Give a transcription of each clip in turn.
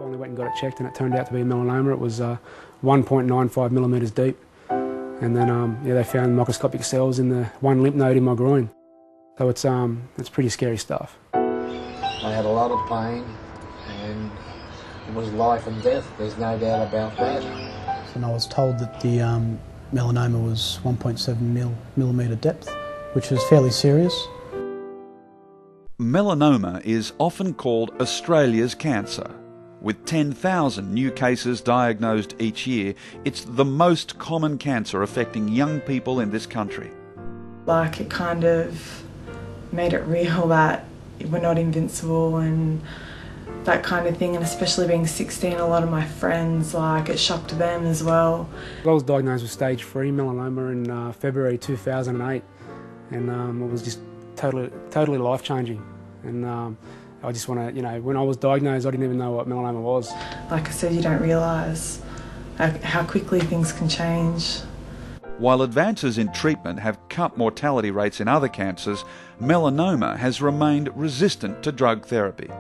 Finally went and got it checked and it turned out to be melanoma. It was 1.95 millimetres deep. And then they found microscopic cells in the one lymph node in my groin. So it's pretty scary stuff. I had a lot of pain and it was life and death, there's no doubt about that. And I was told that the melanoma was 1.7 millimetre depth, which was fairly serious. Melanoma is often called Australia's cancer. With 10,000 new cases diagnosed each year, it's the most common cancer affecting young people in this country. Like, it kind of made it real that we're not invincible and that kind of thing, and especially being 16, a lot of my friends, like, it shocked them as well. I was diagnosed with stage 3 melanoma in February 2008, and it was just totally life-changing. And I just want to, when I was diagnosed, I didn't even know what melanoma was. Like I said, you don't realise how quickly things can change. While advances in treatment have cut mortality rates in other cancers, melanoma has remained resistant to drug therapy.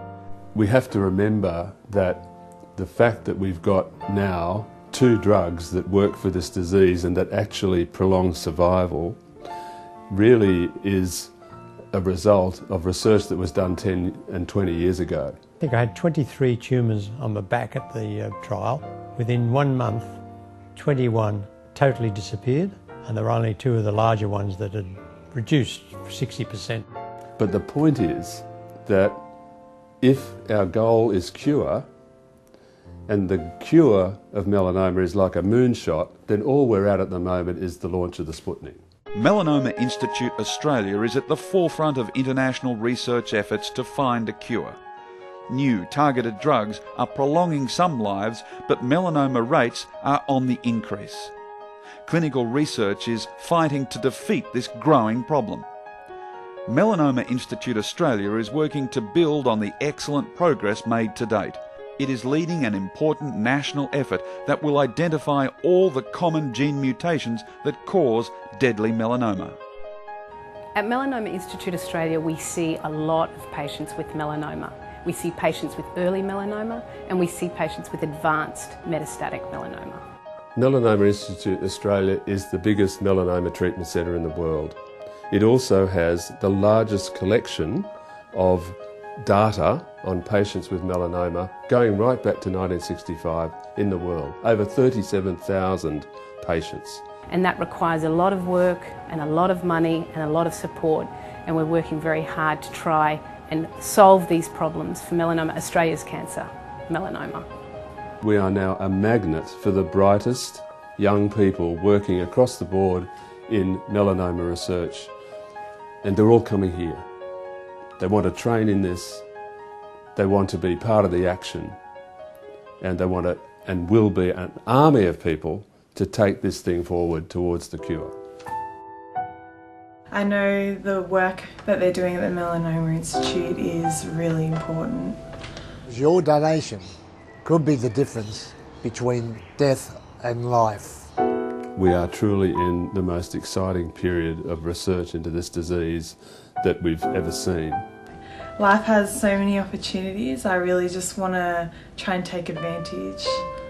We have to remember that the fact that we've got now 2 drugs that work for this disease and that actually prolong survival really is a result of research that was done 10 and 20 years ago. I think I had 23 tumours on my back at the trial. Within 1 month, 21 totally disappeared, and there were only 2 of the larger ones that had reduced 60%. But the point is that if our goal is cure, and the cure of melanoma is like a moonshot, then all we're at the moment is the launch of the Sputnik. Melanoma Institute Australia is at the forefront of international research efforts to find a cure. New targeted drugs are prolonging some lives, but melanoma rates are on the increase. Clinical research is fighting to defeat this growing problem. Melanoma Institute Australia is working to build on the excellent progress made to date. It is leading an important national effort that will identify all the common gene mutations that cause deadly melanoma. At Melanoma Institute Australia, we see a lot of patients with melanoma. We see patients with early melanoma and we see patients with advanced metastatic melanoma. Melanoma Institute Australia is the biggest melanoma treatment centre in the world. It also has the largest collection of data on patients with melanoma going right back to 1965 in the world. Over 37,000 patients. And that requires a lot of work and a lot of money and a lot of support, and we're working very hard to try and solve these problems for melanoma, Australia's cancer, melanoma. We are now a magnet for the brightest young people working across the board in melanoma research, and they're all coming here. They want to train in this, they want to be part of the action, and they want to and will be an army of people to take this thing forward towards the cure. I know the work that they're doing at the Melanoma Institute is really important. Your donation could be the difference between death and life. We are truly in the most exciting period of research into this disease that we've ever seen. Life has so many opportunities. I really just want to try and take advantage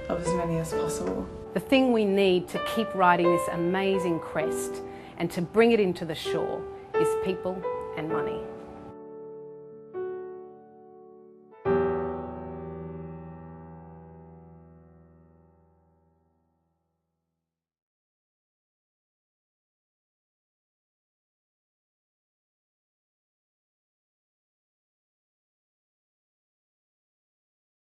of as many as possible. The thing we need to keep riding this amazing crest and to bring it into the shore is people and money.